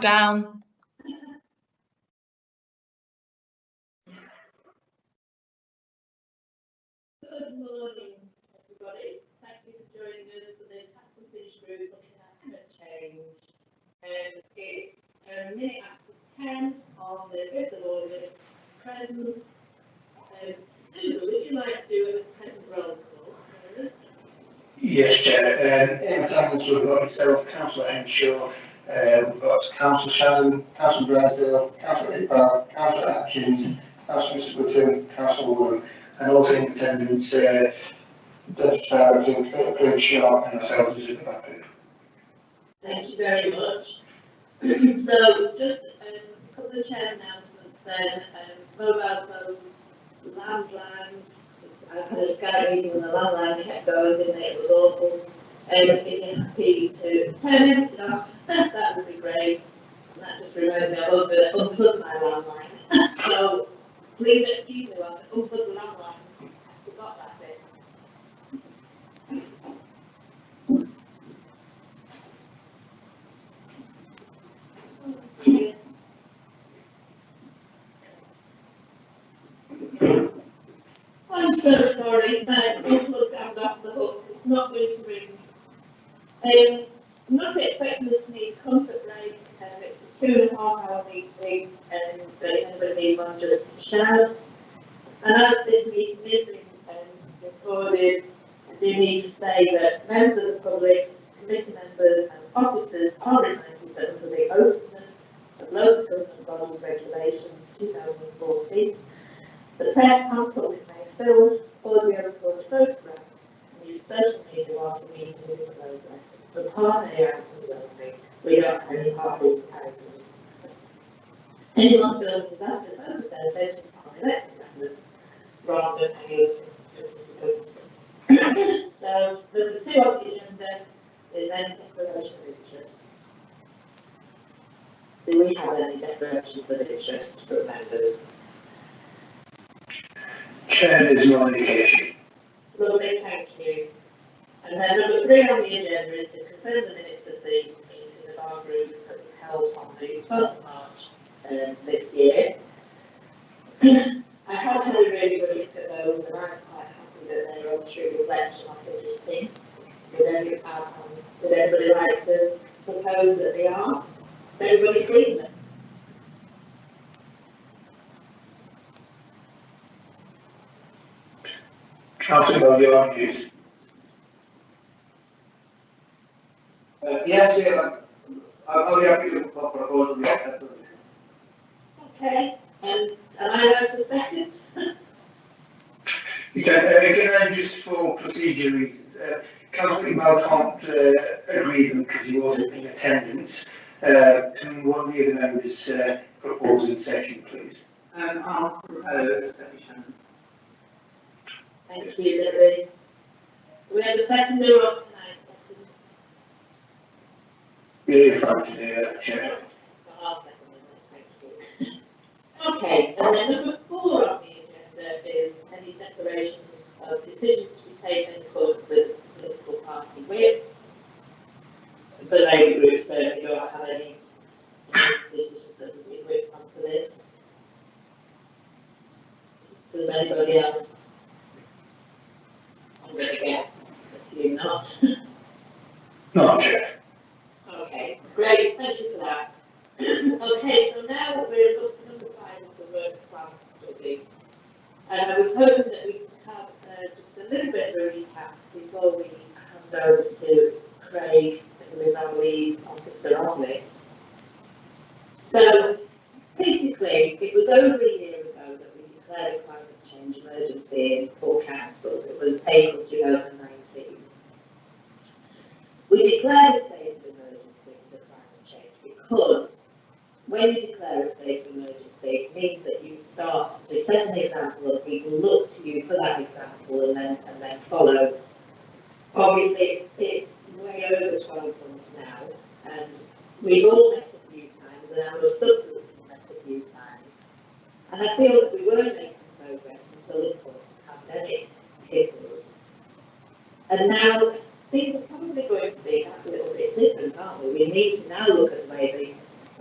Down. Good morning, everybody. Thank you for joining us for the Task and Finish group looking at climate change. It's a minute after 10 on the 5th of August. Present. Sue, would you like to do a present roll call for us? Yes, Chair. In attendance, we've got myself, Councillor Henshaw, we've got Councillor Shannon, Councillor Drysdale, Councillor Iqbal, Councillor Atkins, Councillor Splitton, Councillor Woodham, and also in attendance, the Deputy Director, Craig Sharp, and ourselves as in the back group. Thank you very much. So, just a couple of chair announcements then. Mobile phones, landlines. I had a Skype meeting and the landline kept going, didn't it? It was awful. If you're happy to turn it off, that would be great. And that just reminds me, I was going to unplug my landline. So please excuse me whilst I unplug the landline. I forgot that bit. I'm so sorry, my unplugged and off the hook. It's not going to ring. I'm not expecting us to need a comfort break. It's a 2.5-hour meeting, but if anybody needs one, just shout. And as this meeting is being recorded, I do need to say that members of the public, committee members and officers are reminded that under the openness of local government bodies regulations 2014, the press and public may film, audio record, photograph, and use social media whilst the meeting is in progress. For Part A items only, we don't have any Part B items. Anyone filming is asked to focus their attention on elected members rather than any other participants. So, number 2 on the agenda is any declaration of interests. Do we have any declarations of interest from members? Chair, there's no indication. Lovely, thank you. And then number 3 on the agenda is to confirm the minutes of the meeting of our group that was held on the 12th of March this year. I have had a really good look at those, and I'm quite happy that they're on true reflection of the meeting. Would anybody like to propose that they are? Has everybody seen them? Councillor, you're on mute. Yes, Chair, I'll be happy to propose the acceptance. Okay, and am I allowed to second? Can I just, for procedure reasons, Councillor Iqbal can't agree them because he wasn't in attendance. Can one of the other members propose in second, please? I'll propose Deputy Shannon. Thank you, Debbie. Do we have a seconder or can I second? Yeah, you're fine to do that, Chair. I'll second it, thank you. Okay, and then number 4 on the agenda is any declarations of decisions to be taken in accordance with the political party whip. The Labour group certainly don't have any decisions that would be whipped onto this. Does anybody else? I'm going to get, assume not. No, Chair. Okay, great, thank you for that. Okay, so now we're up to number 5 of the work plan study. And I was hoping that we could have just a little bit of a recap before we hand over to Craig, who is our lead officer on this. So basically, it was over a year ago that we declared a climate change emergency in full council. It was April 2019. We declared a state of emergency for climate change because when you declare a state of emergency, it means that you start to set an example and people look to you for that example and then follow. Obviously, it's way over 12 months now, and we've all met a few times, and our subgroup have met a few times. And I feel that we weren't making progress until, of course, the pandemic hit us. And now things are probably going to be a little bit different, aren't we? We need to now look at the way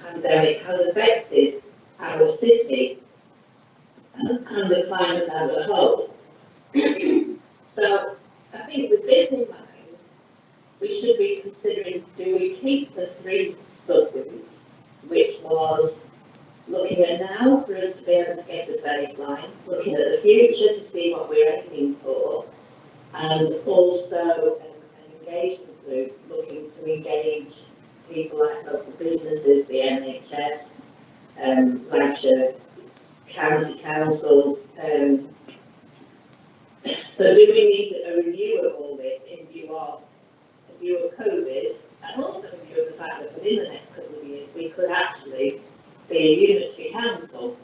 the pandemic has affected our city and the climate as a whole. So I think with this in mind, we should be considering, do we keep the 3 subgroups, which was looking at now for us to be able to get a baseline, looking at the future to see what we're aiming for, and also an engagement group looking to engage people like local businesses, the NHS, Lancashire County Council. So do we need a review of all this in view of COVID, and also in view of the fact that within the next couple of years we could actually be a unitary council,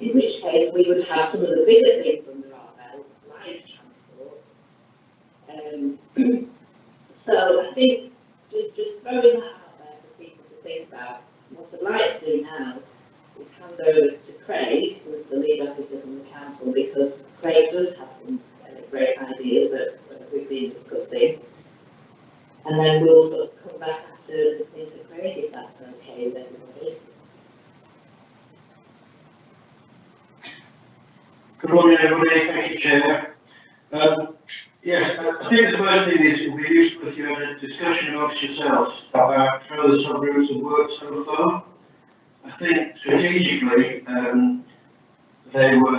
in which case we would have some of the bigger things under our belt, like transport. So I think just throwing that out there for people to think about. What I'd like to do now is hand over to Craig, who is the lead officer from the council, because Craig does have some great ideas that we've been discussing. And then we'll sort of come back after listening to Craig, if that's okay with everybody. Good morning, everybody. Thank you, Chair. I think the first thing is it would be useful if you had a discussion amongst yourselves about how the subgroups have worked so far. I think strategically, they were a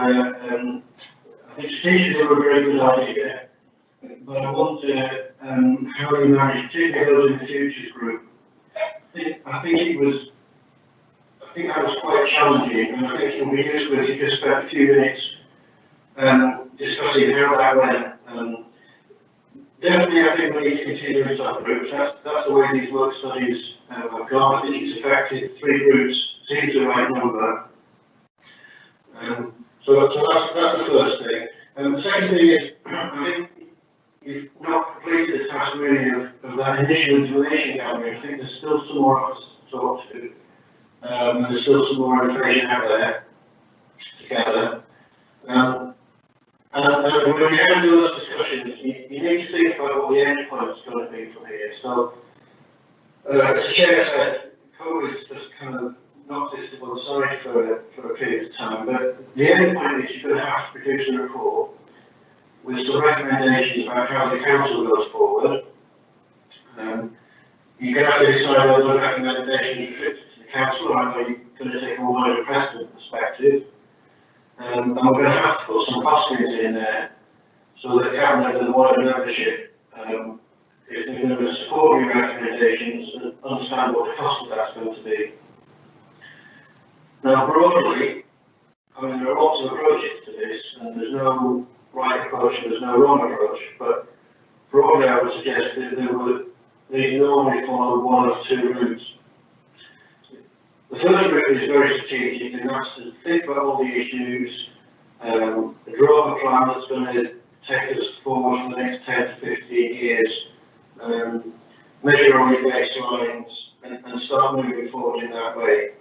very good idea, but I wonder how we managed, particularly those in the Futures group. I think that was quite challenging, and I think it would be useful if you just spent a few minutes discussing how that went. Definitely, I think we need to continue in subgroups. That's the way these work studies have gone. I think it's affected 3 groups, seems the right number. So that's the first thing. The second thing is, I think you've not completed the task really of that initial information gathering. I think there's still some more of us to talk to. There's still some more information out there to gather. And when you have to do that discussion, you need to think about what the end point is going to be from here. So, as the Chair said, COVID's just kind of knocked this to one side for a period of time, but the end point is you're going to have to produce a report with some recommendations about how the council goes forward. You're going to have to decide whether those recommendations are restricted to the council or whether you're going to take a wider precedent perspective. And we're going to have to put some costings in there so that Cabinet and the wider membership, if they're going to support your recommendations, understand what the cost of that's going to be. Now, broadly, I mean, there are lots of approaches to this, and there's no right approach and there's no wrong approach, but broadly I would suggest that they normally follow one of 2 routes. The first route is very strategic, and that's to think about all the issues, draw a plan that's going to take us forward for the next 10 to 15 years, measure all your baselines, and start moving forward in that way.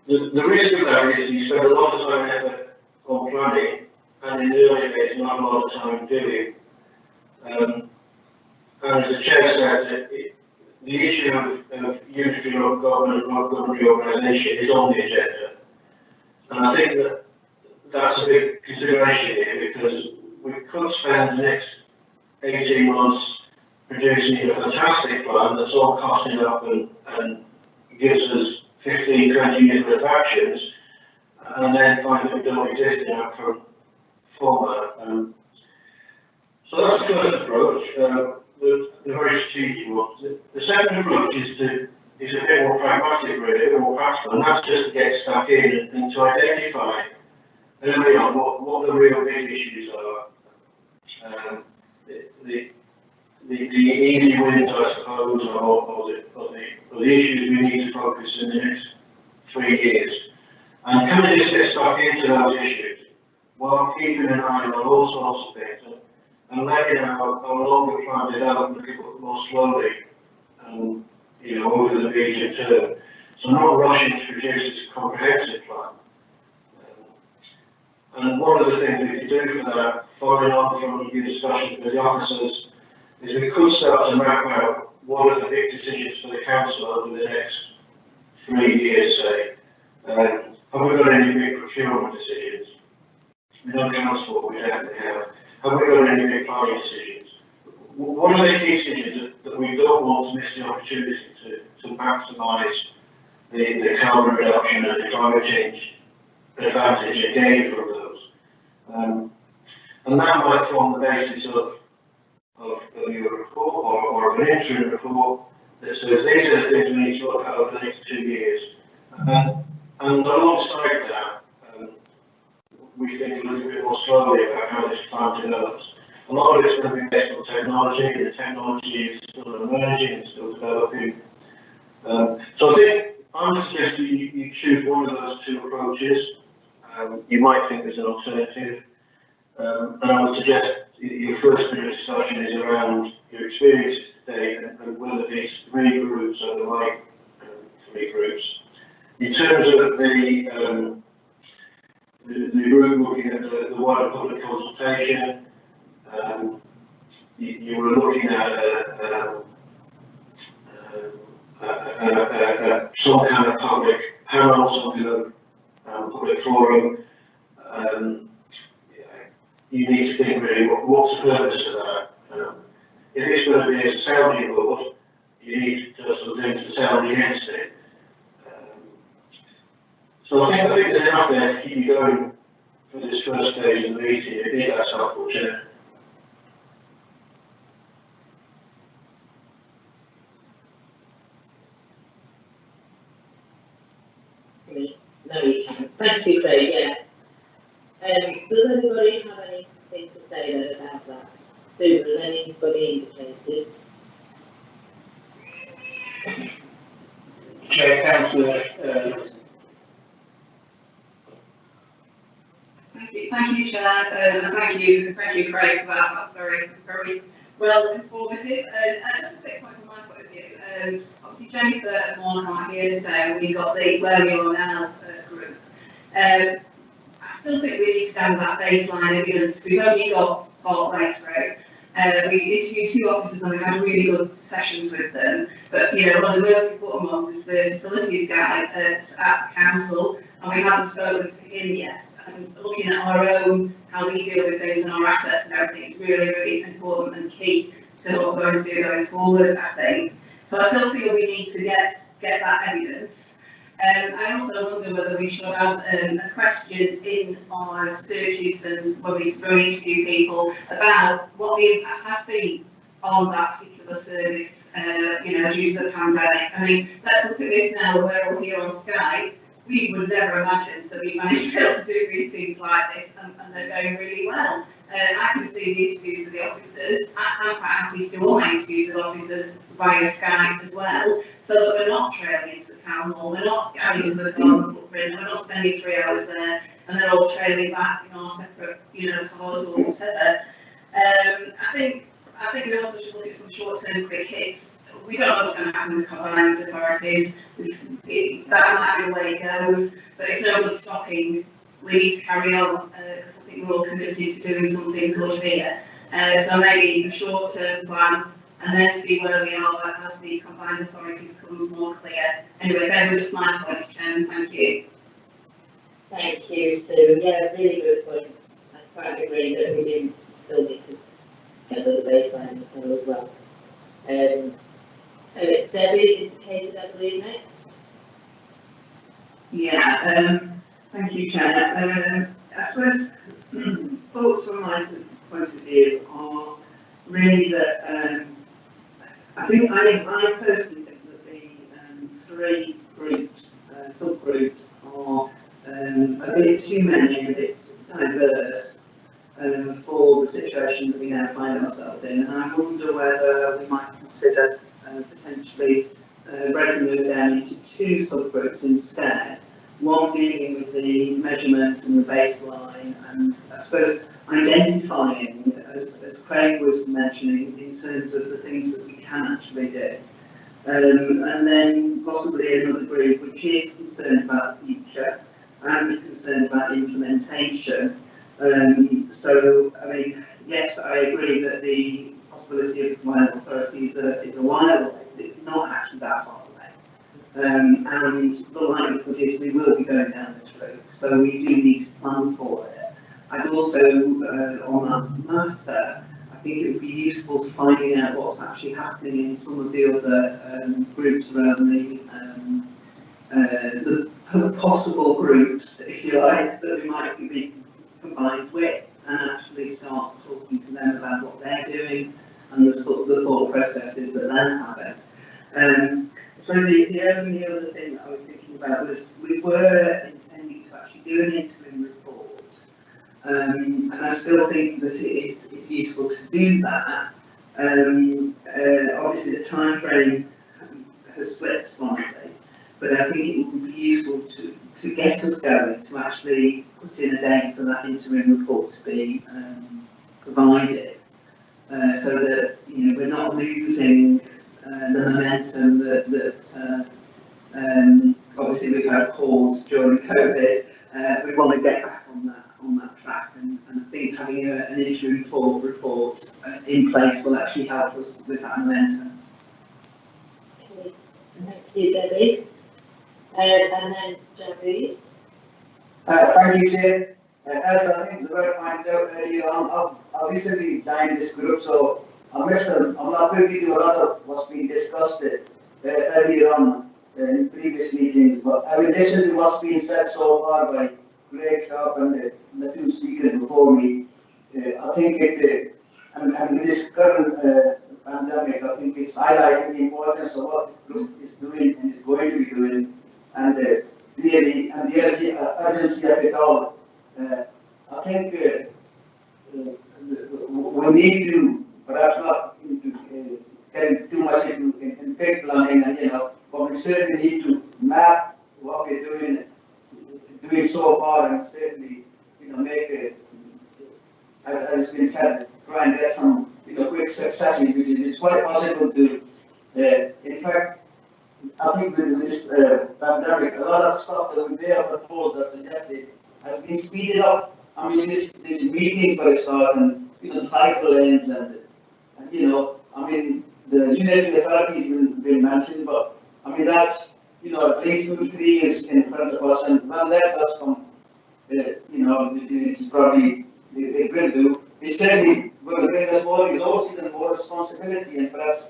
The risk of that is you spend a lot of time and effort on planning, and in the early days not a lot of time doing. And as the Chair said, the issue of unitary local government and local government reorganisation is on the agenda. And I think that's a big consideration here, because we could spend the next 18 months producing a fantastic plan that's all costed up and gives us 15, 20 years worth of actions, and then find that we don't exist in our current format. So that's the first approach. The very strategic one. The second approach is a bit more pragmatic, really, a bit more practical, and that's just to get stuck in and to identify early on what the real big issues are. The easy wins, I suppose, or the issues we need to focus in the next 3 years, and kind of just get stuck into those issues while keeping an eye on all sorts of things. And letting our longer plan develop a little bit more slowly, over the medium term. So not rushing to produce this comprehensive plan. And one of the things we could do for that, following on from your discussions with the officers, is we could start to map out what are the big decisions for the council over the next 3 years, say? Have we got any big procurement decisions? We know transport, we definitely have. Have we got any big planning decisions? What are the key decisions that we don't want to miss the opportunity to maximise the carbon reduction and the climate change advantage and gain from those? And that might form the basis of your report or of an interim report that says these are the things we need to look at over the next 2 years. And alongside that, we think a little bit more slowly about how this plan develops. A lot of it's going to be based on technology, and the technology is still emerging and still developing. So I think I would suggest you choose one of those two approaches. You might think there's an alternative. And I would suggest your first bit of discussion is around your experiences today and whether these 3 groups are the right 3 groups. In terms of the group looking at the wider public consultation, you were looking at some kind of public panel, some kind of public forum. You need to think really what's the purpose of that. If it's going to be as a sounding board, you need to do some things to sound against it. So I think there's enough there to keep you going for this first stage of the meeting. It is that helpful, Chair. No, you can. Thank you, Craig. Yes. Does anybody have anything to say then about that? Sue, has anybody indicated? Chair, Councillor. Thank you, Chair, and thank you, Craig, for that. That's very well informative. And just a quick point from my point of view. Obviously, Jennifer and Mark aren't here today, and we got the Where We Are Now group. I still think we need to gather that baseline evidence. We've only got part way through. We interviewed 2 officers and we had really good sessions with them. But one of the most important ones is the facilities guy at council, and we haven't spoken to him yet. And looking at our own, how we deal with things and our assets and everything is really, really important and key to what we're going to do going forward, I think. So I still feel we need to get that evidence. I also wonder whether we should have a question in our searches and when we interview people about what the impact has been on that particular service, due to the pandemic. I mean, let's look at this now, we're all here on Skype. We would never imagine that we managed to be able to do meetings like this, and they're going really well. I can see the interviews with the officers. I'm quite happy to do all my interviews with officers via Skype as well, so that we're not trailing into the town hall, we're not going to the carbon footprint, we're not spending 3 hours there and then all trailing back in our separate, cars or whatever. I think we also should look at some short-term quick hits. We don't know what's going to happen with combined authorities. That might be the way it goes, but it's no good stopping. We need to carry on because I think we're all committed to doing something good here. So maybe a short-term plan and then see where we are as the combined authorities becomes more clear. Anyway, they were just my points, Chairman. Thank you. Thank you, Sue. Yeah, really good points. I quite agree that we do still need to get the baseline as well. Debbie indicated, I believe, next. Yeah, thank you, Chair. I suppose thoughts from my point of view are really that I personally think that the 3 groups, subgroups, are a bit too many and a bit diverse for the situation that we now find ourselves in. And I wonder whether we might consider potentially breaking those down into 2 subgroups instead. One dealing with the measurement and the baseline, and I suppose identifying, as Craig was mentioning, in terms of the things that we can actually do. And then possibly another group which is concerned about the future and concerned about implementation. So, I mean, yes, I agree that the possibility of combined authorities is a while away. and the likelihood is we will be going down this road, so we do need to plan for it. I'd also, on that matter, I think it would be useful to finding out what's actually happening in some of the other groups around the possible groups, if you like, that we might be combined with, and actually start talking to them about what they're doing and the thought processes that they're having. I suppose the only other thing that I was thinking about was we were intending to actually do an interim report, and I still think that it's useful to do that. Obviously the time frame has slipped slightly, but I think it would be useful to get us going, to actually put in a date for that interim report to be provided, so that we're not losing the momentum that obviously we've had pause during COVID. We want to get back on that track, and I think having an interim report in place will actually help us with that momentum. Okay. Thank you, Debbie. And then Javid. Thank you, Chair. As I think Zubair pointed out earlier on, I've recently joined this group, so I'm not privy to a lot of what's been discussed earlier on in previous meetings, but I will listen to what's been said so far by Greg Sharp and the two speakers before me. I think and with this current pandemic, I think it's highlighting the importance of what the group is doing and is going to be doing, and really, and the urgency of it all. I think we need to, perhaps not getting too much into big planning, and but we certainly need to map what we're doing so far, and certainly make it, as has been said, try and get some quick successes, which is quite possible to. In fact, I think with this pandemic, a lot of stuff that we may have proposed or suggested has been speeded up. I mean, these meetings for a start, and the cycle ends, and I mean, the unitary authority has been mentioned, but I mean that's at least 2 to 3 years in front of us, and when that does come, it's probably it will do. It's certainly going to bring us more resources and more responsibility, and perhaps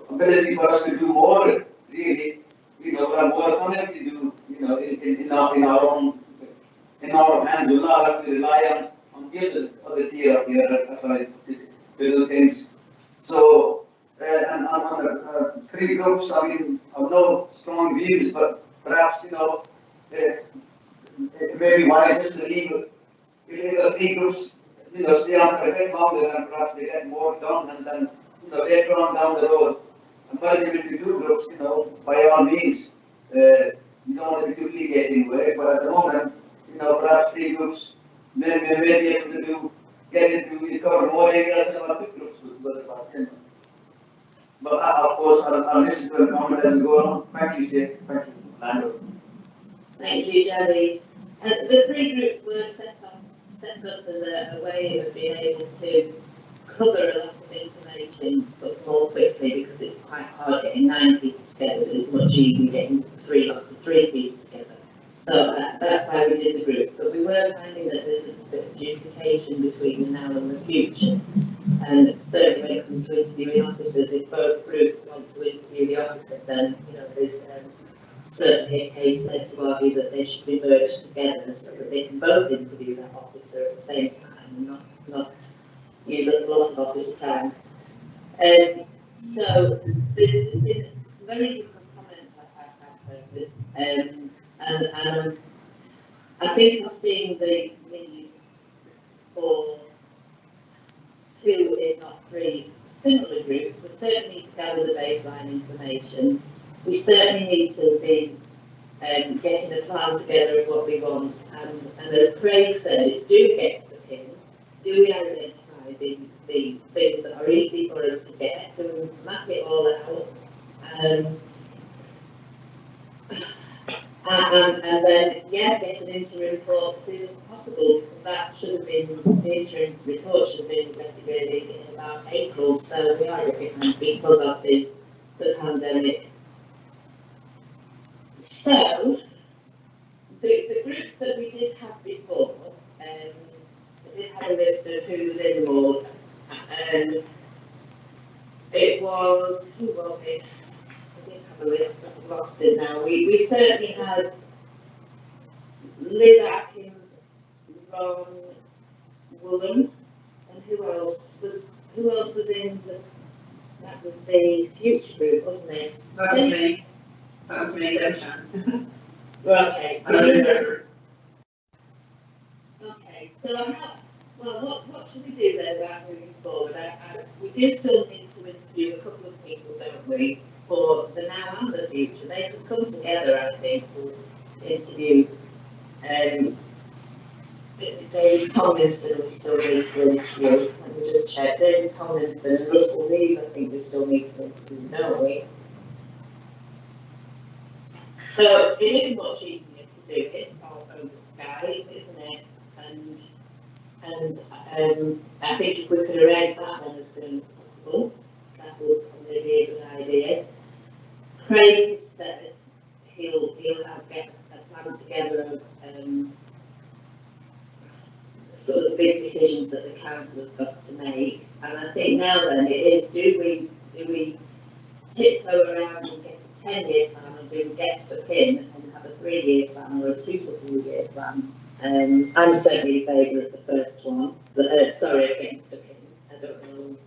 ability for us to do more. Really, have more autonomy to do, in our hands. We'll not have to rely on the other tier of the to do things. So, and on the 3 groups, I mean, I have no strong views, but perhaps, it may be wise just to leave it. If the 3 groups, stay on for a bit longer, and perhaps they get more done, and then, later on down the road, encourage them to do groups, by all means. You don't want to be duplicating work, but at the moment, perhaps 3 groups, then we may be able to cover more areas than what 2 groups would, but of course, I'll listen to the comment as we go on. Thank you, Chair. Thank you, Lando. Thank you, Javid. The 3 groups were set up as a way of being able to cover a lot of information sort of more quickly, because it's quite hard getting 9 people together, but it's much easier getting 3 lots of 3 people together. So that's why we did the groups, but we were finding that there's a bit of duplication between the now and the future. And certainly when it comes to interviewing officers, if both groups want to interview the officer, then there's certainly a case there to argue that they should be merged together so that they can both interview that officer at the same time and not use up a lot of officer time. So there's been some very useful comments I've heard, and I think I'm seeing the need for 2, if not 3, similar groups. We certainly need to gather the baseline information. We certainly need to be getting a plan together of what we want, and as Craig said, it's do we get stuck in? Do we identify the things that are easy for us to get to, map it all out, and then get an interim report as soon as possible, because that should have been, the interim report should have been ready in about April, so we are a bit behind because of the pandemic. So, the groups that we did have before, we did have a list of who was in them all. It was, who was it? I didn't have a list, I've lost it now. We certainly had Liz Atkins, Ron Woolen, and who else was in the, that was the Future Group, wasn't it? That was me. That was me, Deb Chan. Okay, so, what should we do then about moving forward? We do still need to interview a couple of people, don't we, for the now and the future. They could come together, I think, to interview, is it David Tomlinson we still need to interview? Let me just check. David Tomlinson and Russell Rees, I think we still need to interview, don't we? So it is much easier to do it over Skype, isn't it? And I think if we could arrange that then as soon as possible, that would probably be a good idea. Craig has said he'll get a plan together of sort of big decisions that the council has got to make. And I think now then it is, do we tiptoe around and get a 10-year plan, or do we get stuck in and have a 3-year plan or a 2 to 3-year plan? I'm certainly in favour of the first one. Sorry, of getting stuck in. I don't know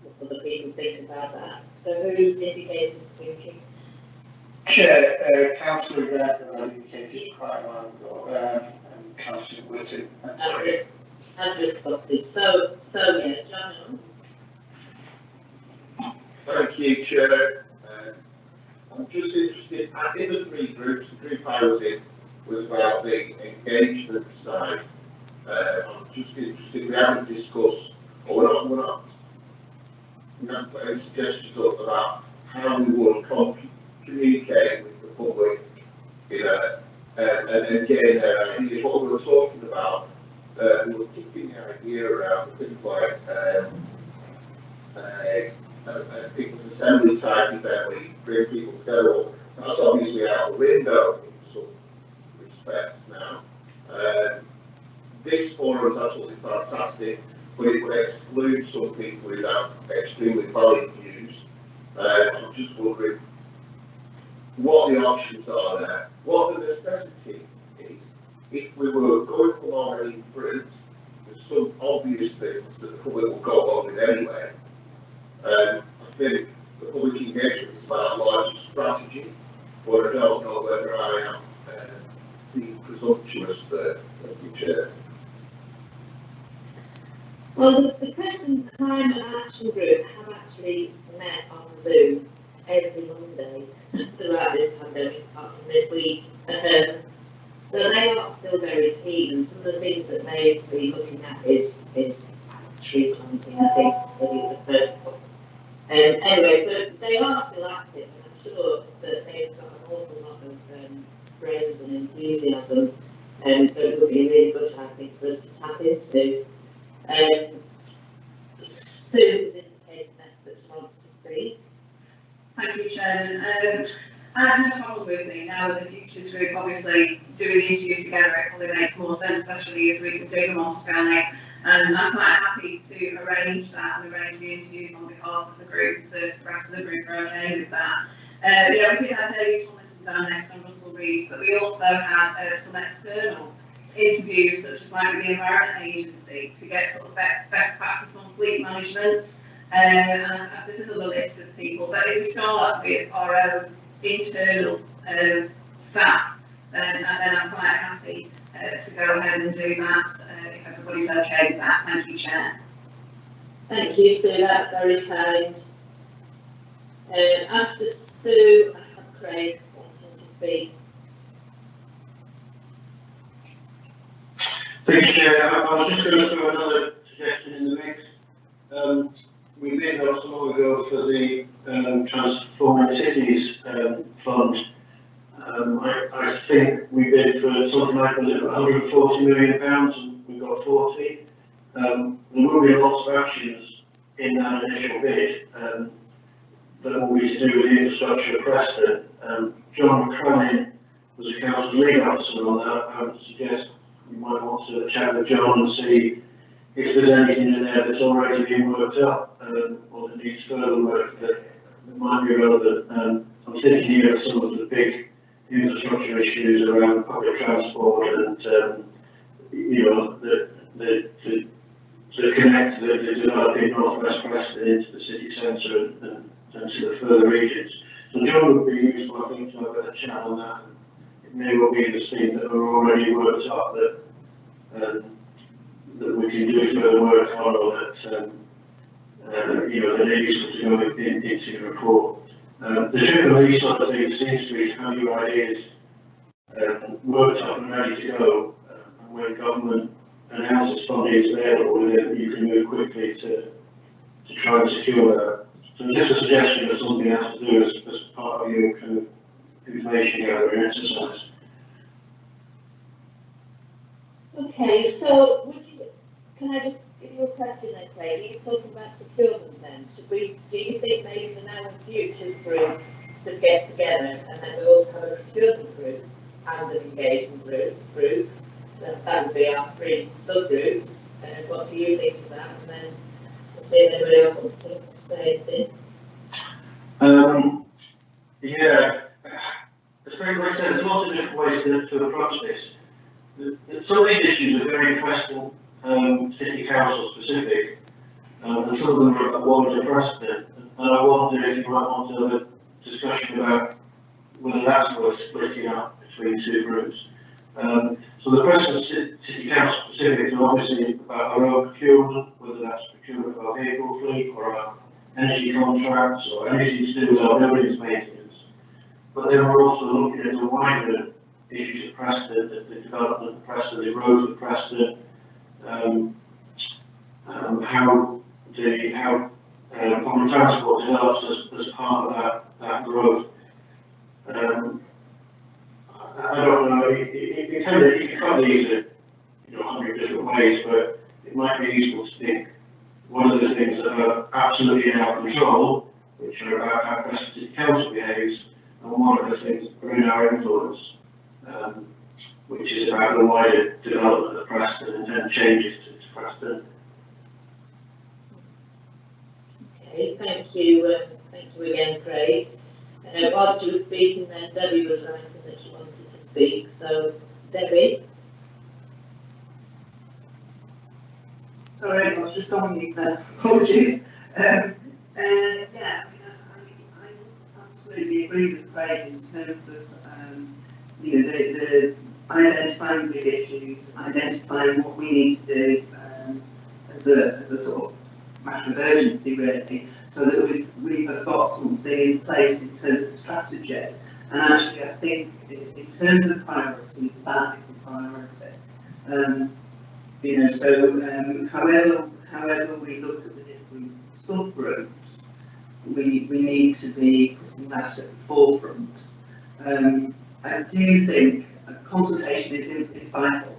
what other people think about that. So who's indicated speaking? Chair, Councillor Grantham indicated quite a while ago, and Councillor Whitton. As responded. So yeah, John. Thank you, Chair. I'm just interested, in the 3 groups, the group I was in was about the engagement side. I'm just interested, we haven't discussed, or we haven't put any suggestions up about how we would communicate with the public, you know, and getting their ideas. What we were talking about, we were kicking the idea around things like people's assembly type event where you bring people together. Well, that's obviously out the window in some respects now. This forum is absolutely fantastic, but it would exclude some people who have extremely valid views. I'm just wondering what the options are there, what the necessity is. If we were going for long-hanging fruit, there's some obvious things that the public will go along with anyway. I think the public engagement is about larger strategy, but I don't know whether I am being presumptuous there. Thank you, Chair. Well, the Preston Climate Action Group have actually met on Zoom every Monday throughout this pandemic, apart from this week. So they are still very keen, and some of the things that they've been looking at is tree planting, I think, the first one. Anyway, so they are still active, and I'm sure that they've got an awful lot of brains and enthusiasm, that would be really good, I think, for us to tap into. Sue has indicated next that she wants to speak. Thank you, Chairman. I have no problem with it now with the Futures Group. Obviously, doing the interviews together, it probably makes more sense, especially as we can do them on Skype. And I'm quite happy to arrange that and arrange the interviews on behalf of the group. The rest of the group are okay with that. Yeah, we did have David Tomlinson down next and Russell Rees, but we also had some external interviews, such as like with the Environment Agency, to get sort of best practice on fleet management. And there's another list of people, but if we start with our own internal staff, and then I'm quite happy to go ahead and do that if everybody's okay with that. Thank you, Chair. Thank you, Sue, that's very kind. After Sue, I have Craig wanting to speak. Thank you, Chair. I was just going to throw another suggestion in the mix. We did not so long ago for the Transforming Cities Fund. I think we bid for something like £140 million and we got 40. There will be lots of actions in that initial bid that will be to do with the infrastructure of Preston. John Crane was a council lead officer on that. I would suggest you might want to chat with John and see if there's anything in there that's already been worked up, or that needs further work that might be relevant. I'm thinking here of some of the big infrastructure issues around public transport and, you know, the connect the developing North West Preston into the city centre and to the further regions. So John would be useful, I think, to have a chat on that. It may well be the things that are already worked up that that we can do further work on, or that you know, that are useful to go into the report. The trick of these sort of things seems to be to have your ideas worked up and ready to go, and when government announces funding is available, then you can move quickly to try and secure that. So just a suggestion of something else to do as part of your kind of information gathering exercise. Okay, so can I just give you a question then, Craig? You're talking about procurement then. Do you think maybe the Now and Futures group could get together, and then we also have a procurement group and an engagement group? That would be our 3 subgroups. And what do you think of that? And then we'll see if anybody else wants to say anything. Yeah, as Craig said, there's lots of different ways to approach this. Some of these issues are very Preston City Council specific, and some of them are at Warwick and Preston. And I wonder if you might want to have a discussion about whether that's worth splitting up between 2 groups. So the Preston City Council specific are obviously about our own procurement, whether that's procurement of our vehicle fleet or our energy contracts or anything to do with our buildings maintenance. But then we're also looking at the wider issues of Preston, the development of Preston, the growth of Preston, how public transport develops as part of that growth. I don't know, it can come these in 100 different ways, but it might be useful to think one of the things that are absolutely in our control, which are about how Preston City Council behaves, and one of the things that are in our influence, which is about the wider development of Preston and changes to Preston. Okay, thank you again, Craig. Whilst you were speaking then, Debbie was writing that she wanted to speak, so Debbie. Sorry, I was just on mute there. Apologies. Yeah, I absolutely agree with Craig in terms of the identifying big issues, identifying what we need to do as a sort of matter of urgency, really, so that we have got something in place in terms of strategy. And actually, I think in terms of priority, that is the priority. However we look at the different subgroups, we need to be putting that at the forefront. I do think consultation is vital.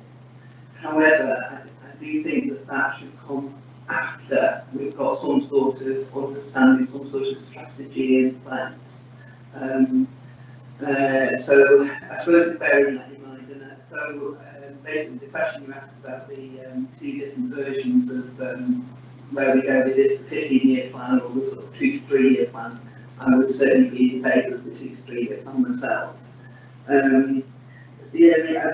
However, I do think that should come after we've got some sort of understanding, some sort of strategy in place. So I suppose it's bearing that in mind. And so basically the question you asked about the 2 different versions of where we go with this, the 15-year plan or the sort of 2 to 3 year plan, I would certainly be in favour of the 2 to 3 year plan myself. I'd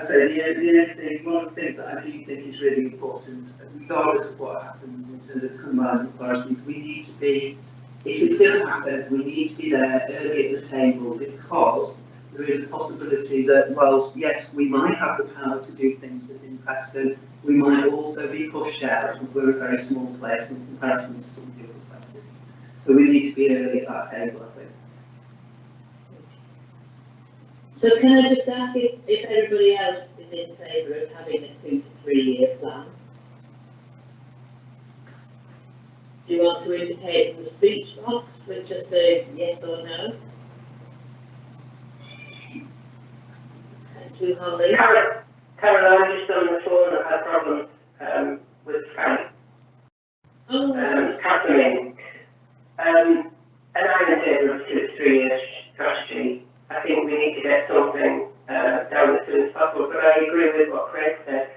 say the only thing, one of the things that I do think is really important, regardless of what happens in terms of combined authorities, we need to be, if it's going to happen, we need to be there early at the table, because there is a possibility that whilst, yes, we might have the power to do things within Preston, we might also be pushed out, because we're a very small place in comparison to some of the other places. So we need to be early at that table, I think. So can I just ask if everybody else is in favour of having a 2 to 3 year plan? Do you want to indicate in the speech box with just a yes or no? Thank you, Holly. Caroline, just on the phone, I've had problems with Frank. Catherine. And I'm in favour of 2 to 3 year strategy. I think we need to get something down as soon as possible. But I agree with what Craig said.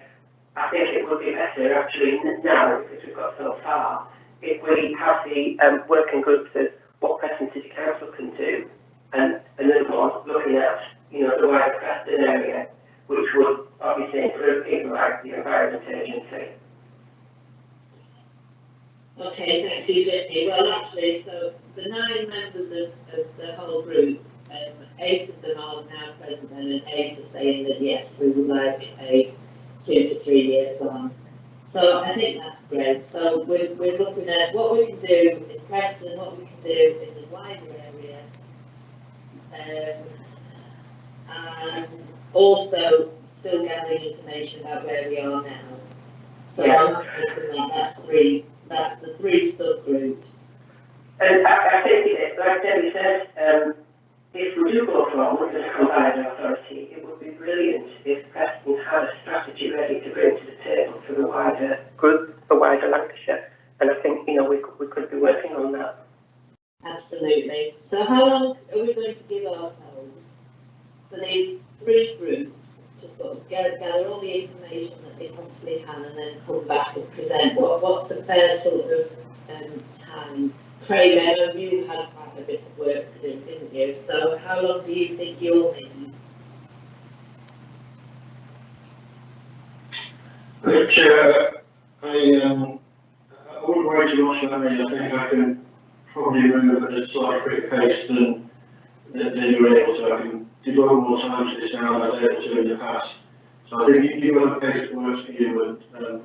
I think it would be better actually now, because we've got so far, if we have the working groups as what Preston City Council can do, and another one looking at, the wider Preston area, which would obviously include people like the Environment Agency. Okay, thank you, Jenny. Well, actually, so the 9 members of the whole group, 8 of them are now present and 8 are saying that yes, we would like a 2 to 3 year plan. So I think that's great. So we're looking at what we can do in Preston, what we can do in the wider area, and also still gathering information about where we are now. So Yeah. That's the 3 subgroups. And I think, like Debbie said, if we do go forward as a combined authority, it would be brilliant if Preston had a strategy ready to bring to the table for the wider group, for wider Lancashire. And I think, we could be working on that. Absolutely. So how long are we going to give ourselves for these 3 groups to sort of gather all the information that they possibly can and then come back and present? What's the fair sort of time? Craig, I know you had quite a bit of work to do, didn't you? So how long do you think you'll need? Chair, I wouldn't worry too much about me. I think I can probably move at a slightly quicker pace than you're able to. I can devote more time to this now than I was able to in the past. So I think you've got a pace that works for you, and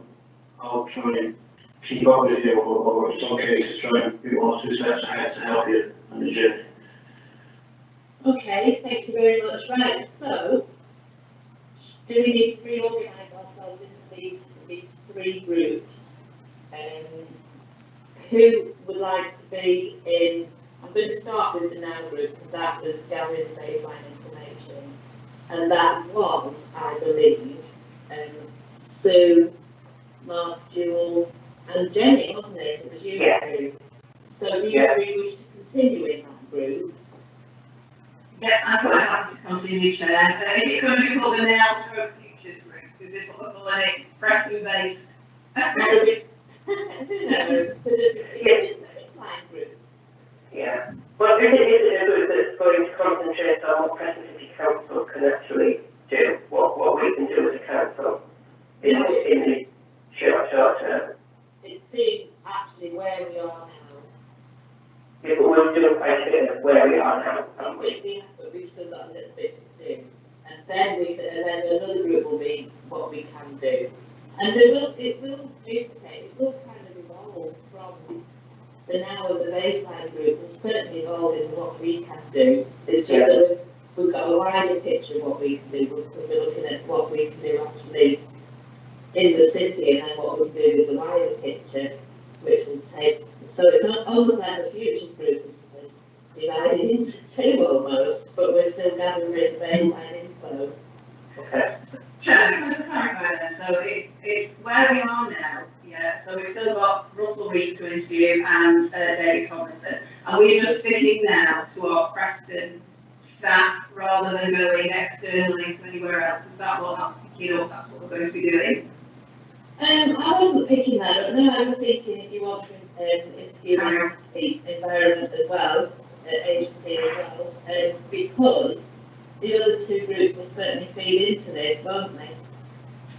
I'll try and keep up with you, or in some cases try and be 1 or 2 steps ahead to help you on the journey. Okay, thank you very much. Right, so do we need to reorganise ourselves into these 3 groups? Who would like to be in? I'm going to start with the now group because that was gathering baseline information, and that was, I believe, Sue, Mark, Jewel, and Jenny, wasn't it? It was you. Yeah. So do you wish to continue in that group? Yeah, I'm quite happy to continue, Chair. Is it going to be called the Now Stroke Futures Group? Is this what we're calling it? Preston based? Yeah. Well, this is a group that's going to concentrate on what Preston City Council can actually do, what we can do as a council in the short term. It's seeing actually where we are now. Yeah, but we're doing quite a bit of where we are now, haven't we? But we've still got a little bit to do. And then another group will be what we can do. And it will kind of evolve from the now of the baseline group, will certainly evolve in what we can do. It's just that we've got a wider picture of what we can do, because we're looking at what we can do actually in the city, and then what we can do with the wider picture, which will take, so it's not almost like the futures group is divided into 2 almost, but we're still gathering the baseline info. Chair, can I just clarify then? So it's where we are now, yeah, so we've still got Russell Rees to interview and David Tomlinson, and we're just sticking now to our Preston staff rather than going externally to anywhere else. Is that what I'm picking up? That's what we're going to be doing? I wasn't picking that up. No, I was thinking if you want to interview the environment as well, agency as well, because the other 2 groups will certainly feed into this, won't they?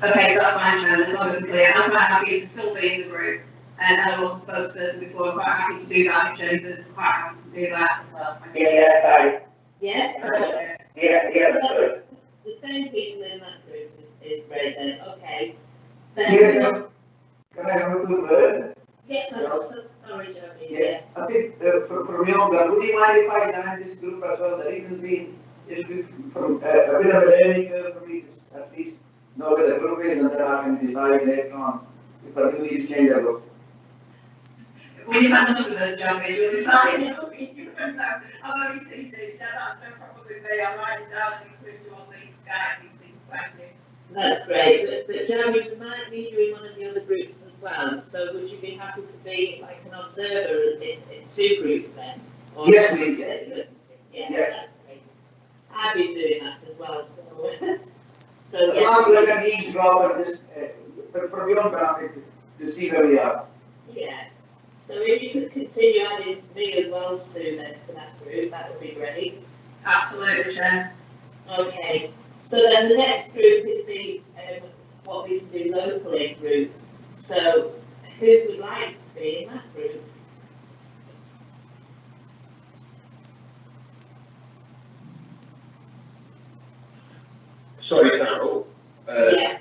Okay, that's fine, Chair, as long as I'm clear. I'm quite happy to still be in the group, and I was a spokesperson before. I'm quite happy to do that. If Jennifer's quite happy to do that as well. Yeah, fine. Yes. Yeah, that's good. The same people in that group is great then. Okay. Can I have a quick word? Yes, I'm sorry, Jeremy. Yeah, I think from younger, would you mind if I join this group as well? The reason being, it'll be from a bit of a learning curve for me to at least know where the group is, and then I can decide later on if I do need to change the group. Well, you've had enough of this, Jeremy. You'll decide. You don't know. I'm only teasing. Yeah, that's no problem with me. I'm writing down and include you on the Skype and things. Thank you. That's great, but Jeremy, we might need you in one of the other groups as well, so would you be happy to be like an observer in 2 groups then? Or Yes, please. Yeah, Yeah. that's great. I've been doing that as well, so, so As yeah. long as I can eavesdrop and just, but for beyond benefit, to see where we are. Yeah, so if you could continue adding me as well, Sue, then to that group, that would be great. Absolutely, Chair. Okay, so then the next group is the, what we can do locally group. So who would like to be in that group? Sorry, Carol. Yeah,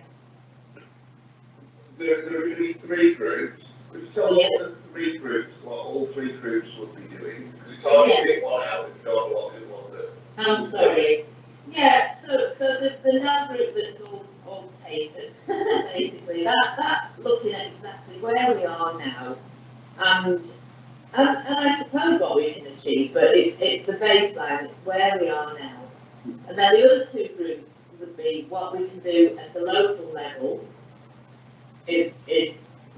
There are going to be 3 groups. Could you tell Yeah. us what the 3 groups, what all 3 groups would be doing? Because it's hard to pick one out if you don't know what the one that. I'm sorry. Yeah, so the now group that's all taken, basically, that's looking at exactly where we are now, and I suppose what we can achieve, but it's the baseline, it's where we are now. And then the other 2 groups would be what we can do at a local level is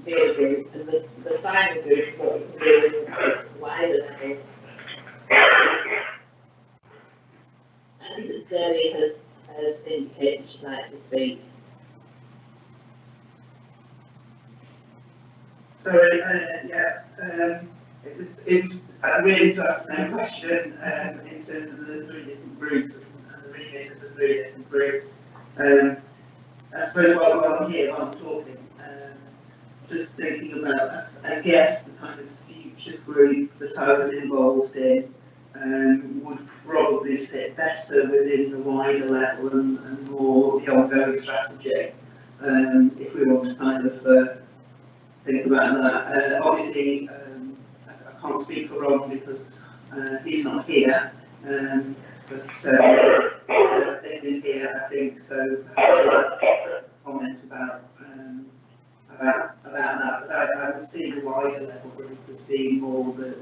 the other group, and the final group is what we can do at a wider level. And Debbie has indicated she'd like to speak. Sorry, it was really to ask the same question in terms of the 3 different groups and the remit of the 3 different groups. I suppose while I'm here, while I'm talking, just thinking about, I guess, the kind of futures group that I was involved in would probably sit better within the wider level and more the ongoing strategy, if we want to kind of think about that. Obviously, I can't speak for Ron because he's not here, but this is here, I think, so comment about that. But I would see the wider level group as being more the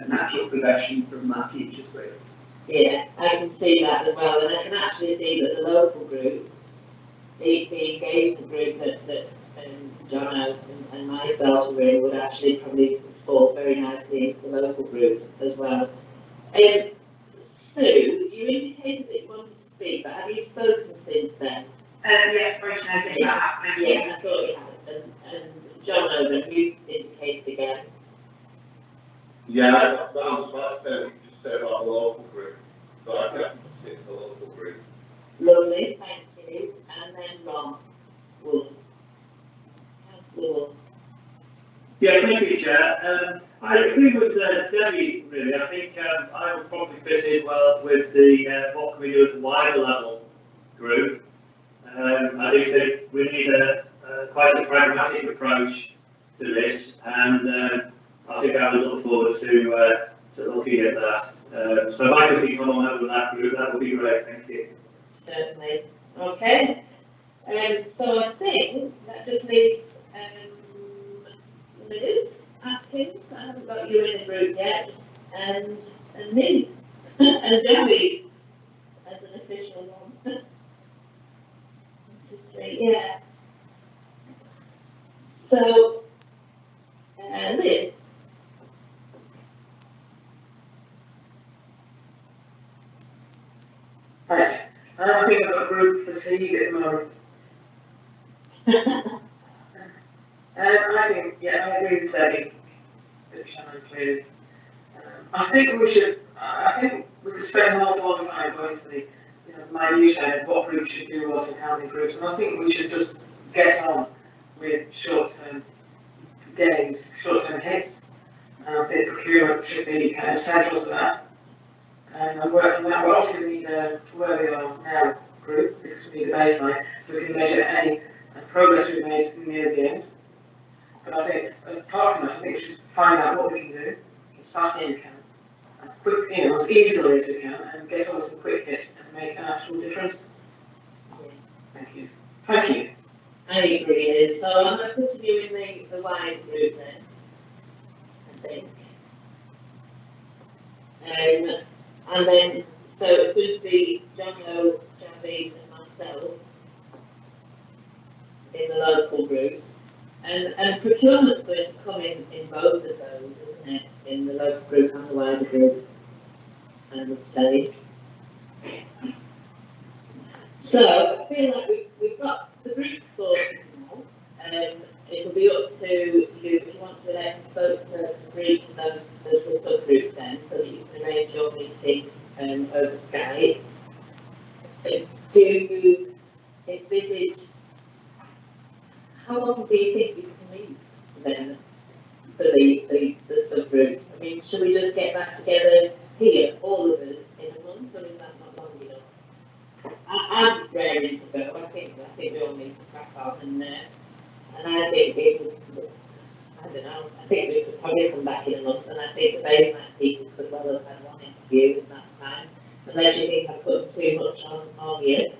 natural progression from that futures group. Yeah, I can see that as well, and I can actually see that the local group, the engagement group that John and myself were in would actually probably fall very nicely into the local group as well. Sue, you indicated that you wanted to speak, but have you spoken since then? Yes, sorry, Chair, yes, I have, thank you. Yeah, I thought you had, and John Owen, you indicated again. Yeah, that was about to say what you just said about the local group. So I definitely sit in the local group. Lovely, thank you. And then Ron Wood. Councillor Wood. Yeah, thank you, Chair. I agree with Debbie, really. I think I would probably fit in well with the what can we do at the wider level group. I do think we need quite a pragmatic approach to this, and I think I would look forward to looking at that. So if I could become a member of that group, that would be great. Thank you. Certainly. Okay. So I think that just leaves Liz Atkins. I haven't got you in the group yet, and me, and Debbie as an official one. 1, 2, 3, yeah. So, Liz. Right. I think I've got group fatigue at the moment. I think, yeah, I agree with Debbie, that Shannon clearly. I think we could spend an awful lot of time going to the, the minutiae of what groups should do what and how many groups, and I think we should just get on with short-term gains, short-term hits, and I think procurement should be kind of central to that. And I'm working on that. We're also going to need to where we are now group, because we need a baseline, so we can measure any progress we've made near the end. But I think, apart from that, I think we should find out what we can do as fast as we can, as quick, as easily as we can, and get on some quick hits and make an actual difference. Thank you. Thank you. I agree, Liz. So I'm going to put you in the wider group then, I think. And then, so it's going to be John Lowe, Javi and myself in the local group. And procurement's going to come in both of those, isn't it? In the local group and the wider group, I would say. So I feel like we've got the group sorted now. It'll be up to you if you want to elect a spokesperson for each of those subgroups then, so that you can arrange your meetings over Skype. Do you envisage, how often do you think you can meet then for the subgroups? I mean, should we just get back together here, all of us, in a month, or is that not long enough? I'm raring to go. I think we all need to crack on, and I think I don't know. I think we could probably come back in a month, and I think the baseline people could well have had one interview in that time, unless you think I put too much on you.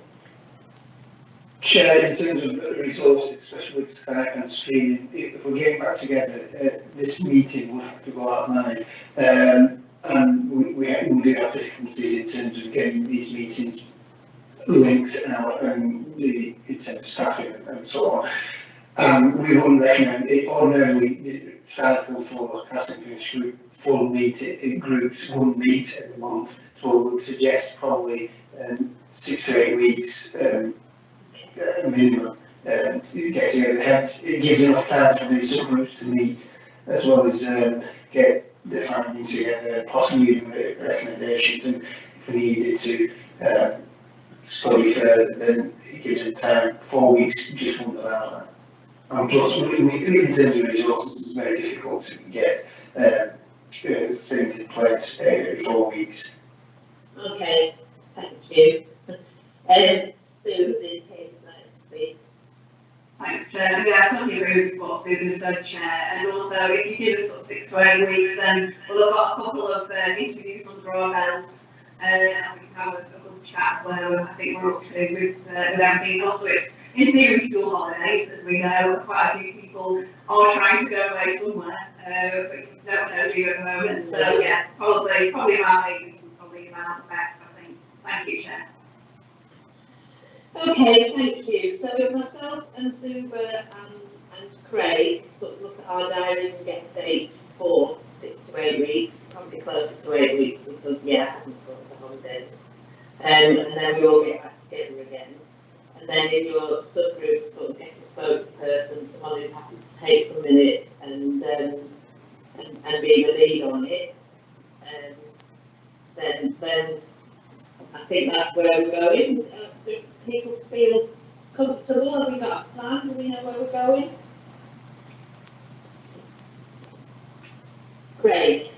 Chair, in terms of resources, especially with Skype and streaming, if we're getting back together, this meeting will have to go out live. And we do have difficulties in terms of getting these meetings linked out and in terms of staffing and so on. We wouldn't recommend it. Ordinarily, the cycle for casting for this group, full groups wouldn't meet every month, so we would suggest probably 6 to 8 weeks minimum to get together. Hence, it gives enough time for these subgroups to meet, as well as get the findings together and possibly even make recommendations. And if we needed to study further, then it gives them time. 4 weeks just wouldn't allow that. And plus, in terms of resources, it's very difficult to get things in place every 4 weeks. Okay, thank you. Susie, let's speak. Thanks, Chair. Yeah, I totally agree with what Susan said, Chair. And also, if you give us sort of 6 to 8 weeks, then we'll have got a couple of interviews under our belts, and we can have a good chat where I think we're up to with everything. Also, it's in theory school holidays, as we know. Quite a few people are trying to go away somewhere, but you just don't know, do you, at the moment. So yeah, probably around 8 weeks is probably about the best, I think. Thank you, Chair. Okay, thank you. So if myself and Zuba and Craig sort of look at our diaries and get a date for 6 to 8 weeks, probably closer to 8 weeks because, yeah, I haven't got the holidays. And then we all get back together again. And then in your subgroup, sort of get a spokesperson, someone who's happy to take some minutes and be the lead on it. Then I think that's where we're going. Do people feel comfortable? Have we got a plan? Do we know where we're going? Craig.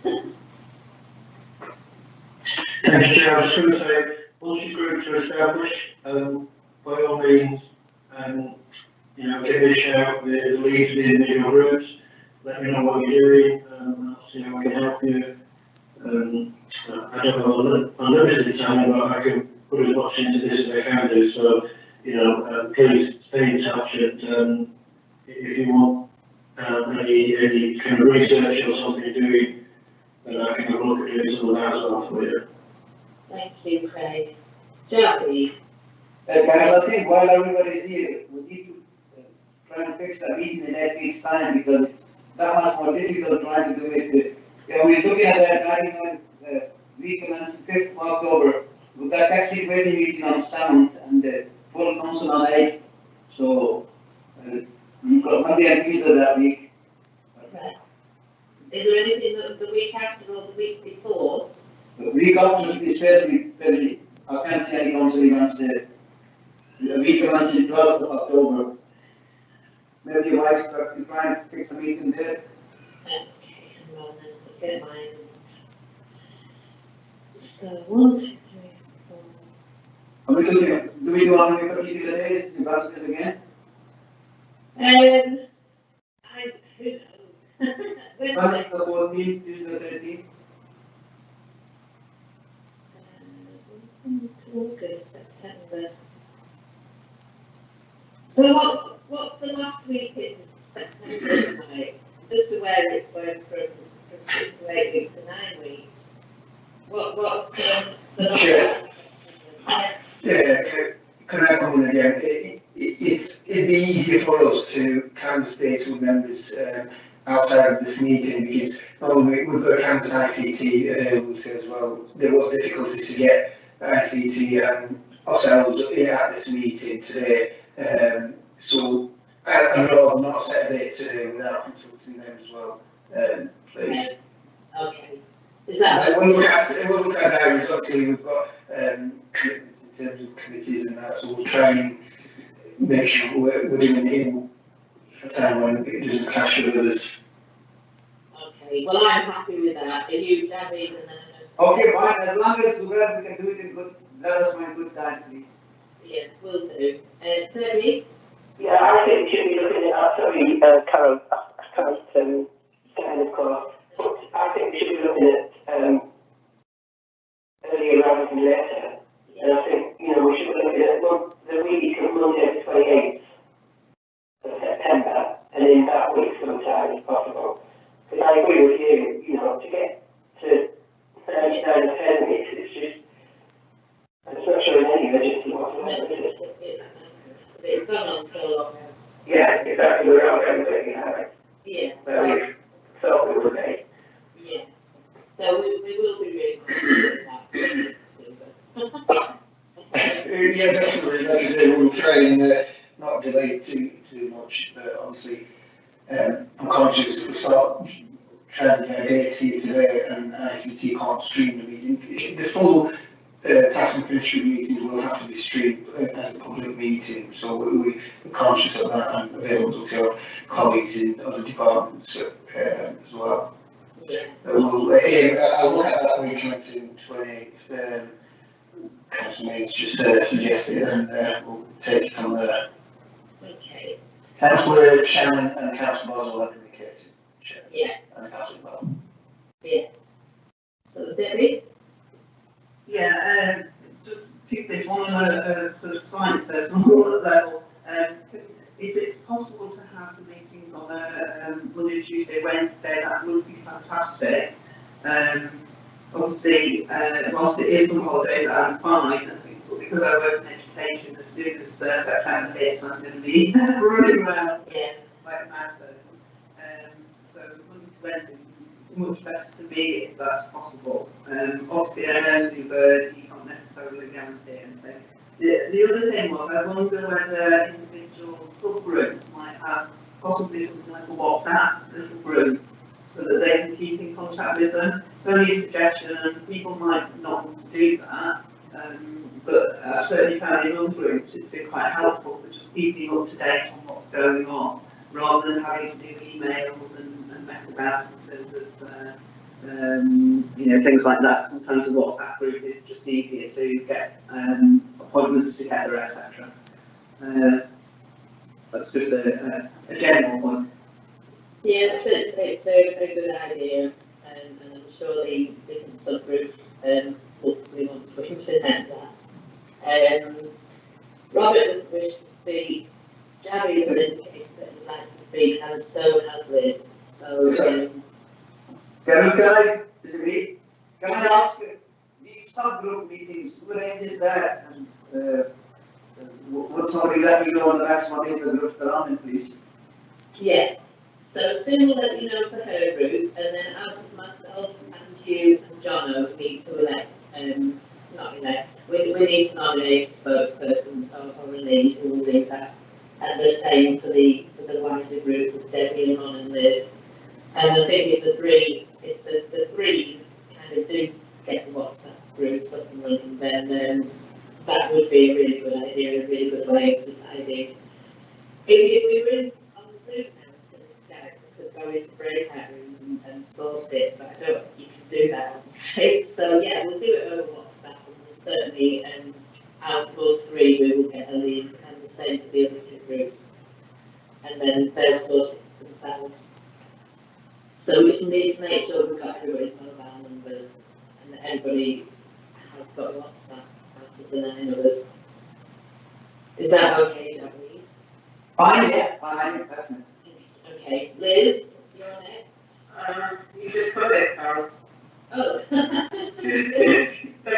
Thanks, Chair. I was going to say, once your groups are established, by all means, give me a shout, the leads of the individual groups, let me know what you're doing, and I'll see how I can help you. I don't have a limited time, but I can put as much into this as I can do, so, please stay in touch, and if you want any kind of research or something you're doing, then I can have a look at doing some of that as well for you. Thank you, Craig. Jackie. Carol, I think while everybody's here, we need to try and fix the meeting in 8 weeks' time, because it's that much more difficult trying to do it. We're looking at that week commencing 5th of October. We've got taxi waiting meeting on 7th and the full council on 8th. So we've got Monday and Tuesday that week. Okay. Is there anything the week after or the week before? The week after is fairly, I can't see any council events there. The week commencing 12th of October. Maybe your wife's trying to fix a meeting there. Okay, hang on then, get mine. So 1, 2, 3, 4. Do we do how many particular days? You ask this again? Who knows? Monday the 14th, Tuesday the 13th. August, September. So what's the last week in September like? Just to where it's going from 6 to 8 weeks to 9 weeks. What's the Sure. Yes. Yeah, can I come in again? It'd be easier for us to canvass dates with members outside of this meeting, because not only we've got to canvass ICT as well. There was difficulties to get ICT and ourselves at this meeting today. So I'd rather not set a date today without consulting them as well, please. Okay. Is that We'll look at diaries. Obviously, we've got commitments in terms of committees and that, so we'll try and make sure we're doing it in a time when it doesn't clash with others. okay? Well, I'm happy with that. Are you, David, and then? Okay, fine, as long as we can do it in good, let us know in good time, please. Yeah, will do. Debbie? Yeah, I think we should be looking at, sorry, Carol, I can't stand, of course, but I think we should be looking at earlier rather than later. And I think, you know, we should be looking at the week of Monday the 28th of September, and in that week sometime if possible. Because I agree with you, you know, to get to 99 or 10 weeks, it's just, it's not showing any urgency whatsoever, is it? It's gone on so long. Yes, exactly, we're all going to it, you know, Yeah. where we thought we would be. Yeah. So we will be really good at that. Yeah, definitely. Like I say, we'll try and not delay too much. But obviously, I'm conscious if we start trying to get a date here today and ICT can't stream the meeting, the full task and finish meetings will have to be streamed as a public meeting. So we're conscious of that and available to our colleagues in other departments as well. Yeah. I'll look at that week commencing 28th. Councillor Mains just suggested, and we'll take it on there. Okay. Councillor Shannon and Councillor Boswell have indicated. Yeah. And Councillor Bell. Yeah. So Debbie? Yeah, just two things. One on a sort of slightly personal level. If it's possible to have the meetings on a Monday, Tuesday, Wednesday, that would be fantastic. Obviously, whilst it is some holidays, I'm fine. I think, but because I work in education, as soon as September hits, I'm going to be running around like a mad person. So Monday, Wednesday much better for me if that's possible. Obviously, I know New Bird, you can't necessarily guarantee anything. The other thing was, I wonder whether individual subgroups might have possibly something like a WhatsApp little group so that they can keep in contact with them. It's only a suggestion, and people might not want to do that, but I certainly found in other groups it's been quite helpful for just keeping up to date on what's going on, rather than having to do emails and mess about in terms of things like that. Sometimes a WhatsApp group is just easier to get appointments together, etc. That's just a general point. Yeah, it's a good idea, and I'm sure the different subgroups hopefully want to implement that. Robert doesn't wish to speak. Javi has indicated that he'd like to speak, and so has Liz. So, Can I ask, these subgroup meetings, who arranges that? What somebody exactly do on the maximum days the groups that are on, please? yes. So Sue will let you know for her group, and then out of myself and you and Jono, we need to elect, not elect, we need to nominate a spokesperson or a lead who will do that. And the same for the wider group with Debbie and Ron and Liz. And I think if the threes kind of do get the WhatsApp groups up and running, then that would be a really good idea, a really good way of deciding. If we were on the Zoom now instead of Skype, we could go into breakout rooms and sort it, but I don't think you can do that on Skype. So yeah, we'll do it over WhatsApp, and we'll certainly, out of us three, we will get a lead, and the same for the other two groups. And then they'll sort it themselves. So we just need to make sure we've got everybody's mobile numbers and that everybody has got WhatsApp out of the 9 of us. Is that okay, Japanese? Fine, yeah, fine, that's it. Okay, Liz, you're on it. You just put it, Carol. Oh. That's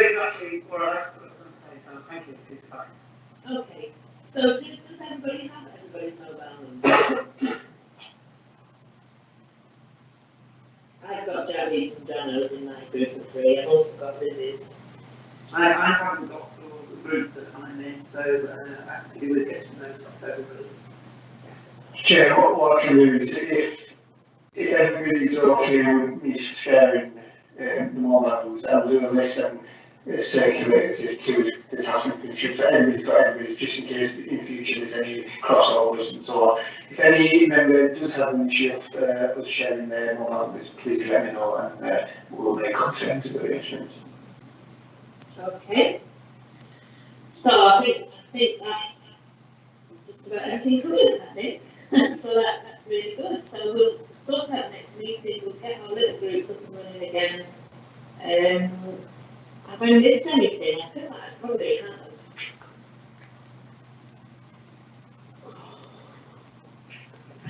exactly what I was going to say, so thank you, it's fine. Okay, so does everybody have everybody's mobile number? I've got Javi's and Jono's in my group of 3. I've also got Liz's. I haven't got group that I'm in, so I could do with getting those up everybody. Chair, what I can do is if everybody's okay with me sharing the more levels, I'll do a list and circulate it to the task function so everybody's got everybody's, just in case in future there's any crossovers and so on. If any member does have an issue of us sharing their more levels, please let me know and we'll make alternative arrangements. Okay. So I think that's just about everything covered, I think. So that's really good. So we'll sort out next meeting, we'll get our little groups up and running again. Have I missed anything? I feel like I probably have.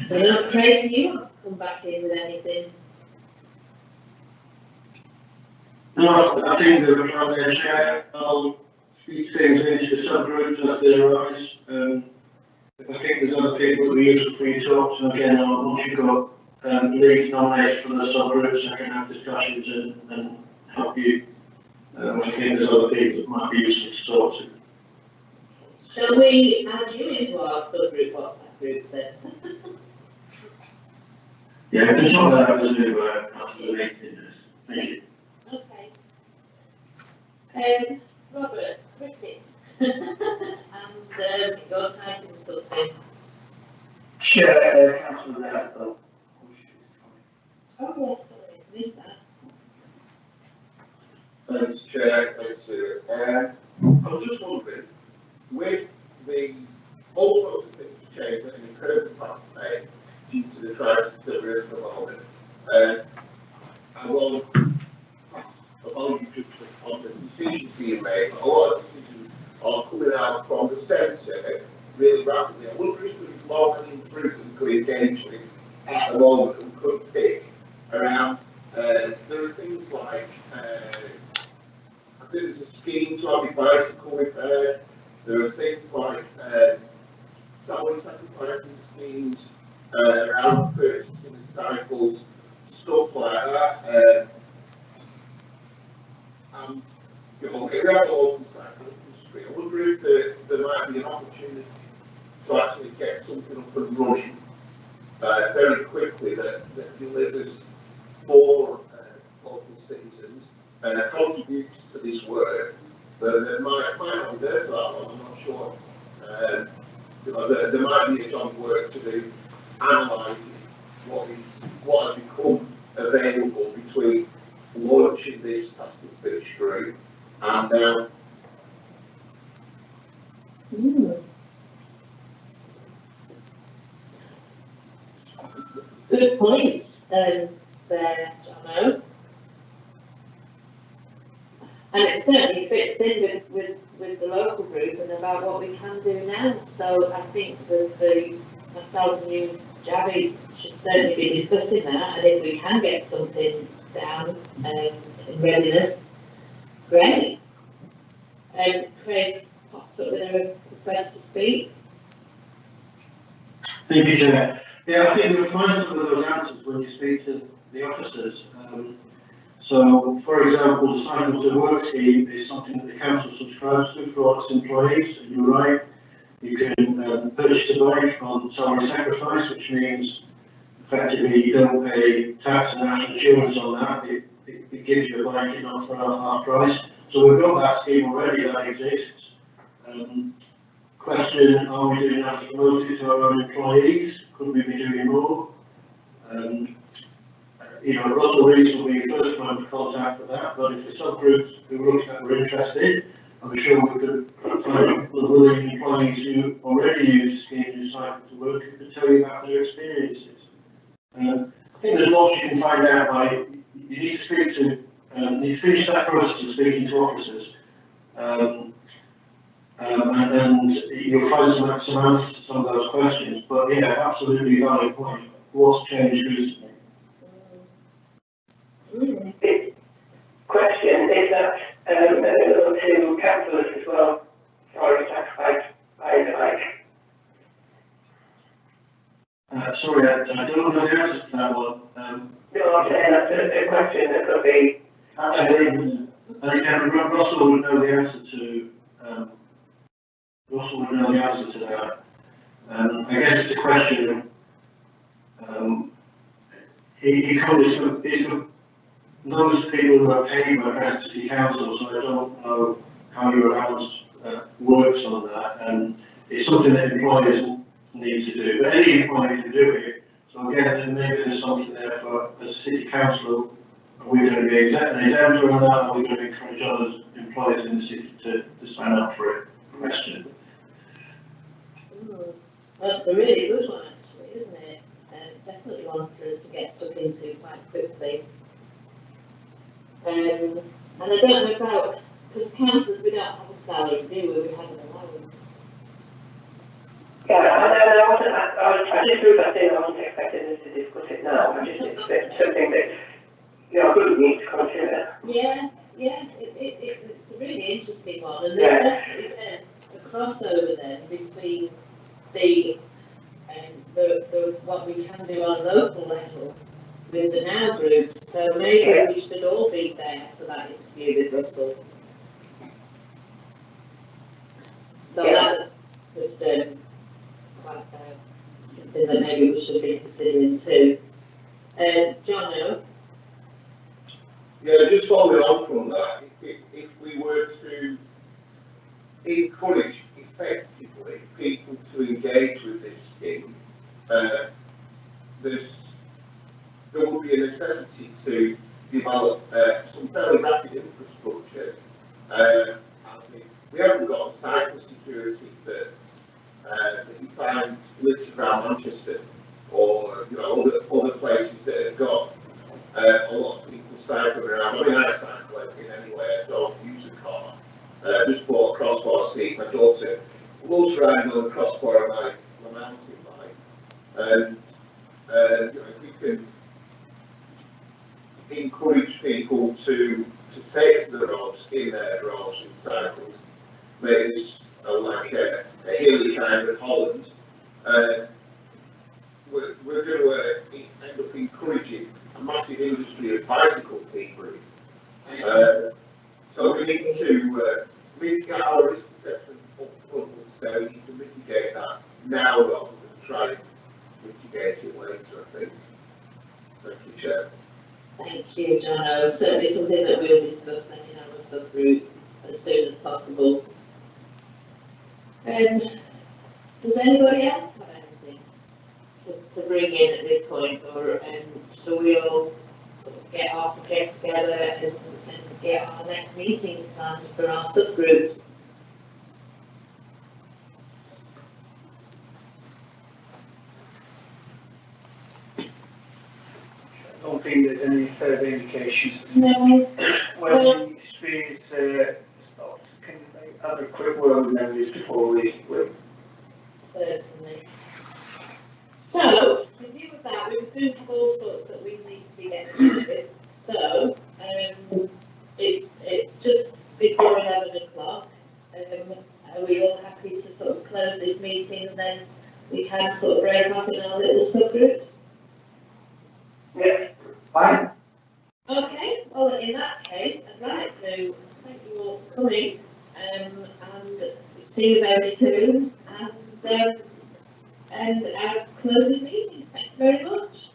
So now, Craig, do you want to come back in with anything? No, I think the plan Chair, I'll feed things into subgroups as they arise. If I think there's other people that will be useful for you to talk to, again, once you've got leads nominated for the subgroups, I can have discussions and help you. If I think there's other people that might be useful to talk to. Shall we add you into our subgroup WhatsApp group then? Yeah, if it's not that, I was new after the meeting. Thank you. Okay. Robert, cricket. And you're typing something. Chair, Councillor Rasdell. Oh, yes, sorry, missed that. Thanks, Chair. Thanks, Sue. I'm just wondering, with all sorts of things to change at an incredibly fast pace due to the crisis that we're in at the moment, I won't pass a value judgment on the decisions being made, but a lot of decisions are coming out from the centre really rapidly. I wonder if there is low-hanging fruit that we could engage with at the moment that we could pick around. There are things like I think there's a scheme to have your bicycle repaired. There are things like salary sacrificing schemes around purchasing of cycles, stuff like that. And you know, we have a local cycle industry. I wonder if there might be an opportunity to actually get something up and running very quickly that delivers for local citizens and contributes to this work that might not be there for that long, I'm not sure. You know, there might be a job of work to do analysing what has become available between launching this task and pitch group and now. Good points there, Jono. And it certainly fits in with the local group and about what we can do now. So I think that myself and you, Javi, should certainly be discussing that. And if we can get something down in readiness, great. Craig's popped up with a request to speak. Thank you, Chair. Yeah, I think you'll find some of those answers when you speak to the officers. So, for example, the Cycle to Work scheme is something that the council subscribes to for all its employees. And you're right, you can purchase a bike on salary sacrifice, which means effectively you don't pay tax and national insurance on that. It gives you a bike for half price. So we've got that scheme already, that exists. Question, are we doing enough to promote it to our own employees? Could we be doing more? You know, Russell Rees will be the first point of contact for that, but if the subgroups who we're looking at were interested, I'm sure we could find willing employees who already use schemes in Cycle to Work who could tell you about their experiences. I think there's lots you can find out by, you need to speak to, you need to finish that process of speaking to officers. And you'll find some answers to some of those questions. But yeah, absolutely valid point. What's changed recently? Question is that available to councillors as well, salary sacrifice by the bike. Sorry, I don't know the answer to that one. No, I'm saying that's a question that could be. Absolutely. And again, Russell would know the answer to Russell would know the answer to that. I guess it's a question of, he covers it's for those people who are paid by Preston City Council, so I don't know how your allowance works on that. It's something that employers need to do, but any employer can do it. So again, maybe there's something there for, as a city council, are we going to be exempt on that, or are we going to encourage other employers in the city to sign up for it? Question. That's a really good one, actually, isn't it? Definitely one for us to get stuck into quite quickly. And I don't know about, because councillors, we don't have a salary, do we? We have an allowance. Yeah, I just moved that in. I wasn't expecting us to discuss it now. I just expect something that, I would need to consider. Yeah, it's a really interesting one, and there's definitely a crossover then between the what we can do on a local level with the now groups. So maybe we should all be there for that interview with Russell. So that was quite something that maybe we should be considering too. John, no? Yeah, just following on from that, if we were to encourage effectively people to engage with this scheme, there would be a necessity to develop some fairly rapid infrastructure. We haven't got the cyber security that you find littered around Manchester, or other places that have got a lot of people cycling around. I mean, I cycle anywhere. I don't use a car. Just bought a crossbar seat. My daughter loves riding on the crossbar of my mountain bike, and if we can encourage people to take to the roads in their droves in cycles, make this like a hilly kind of Holland, we're going to end up encouraging a massive industry of bicycle thievery. So we need to mitigate our risk assessment up front, so we need to mitigate that now rather than try and mitigate it later, I think. Thank you, Chair. Thank you, John. Certainly something that we'll discuss then in our subgroup as soon as possible. Does anybody else have anything to bring in at this point, or shall we all sort of get together and get our next meetings planned for our subgroups? I don't think there's any further indications. No. Well, the stream is stopped. Can they have a quick word with members before we? Certainly. So, in view of that, we do have all sorts that we need to be getting on with. So, it's just before 11 o'clock. Are we all happy to sort of close this meeting, and then we can sort of break up in our little subgroups? Yeah. Fine. Okay, well, in that case, I'd like to thank you all for coming, and see you very soon, and I'll close this meeting. Thank you very much.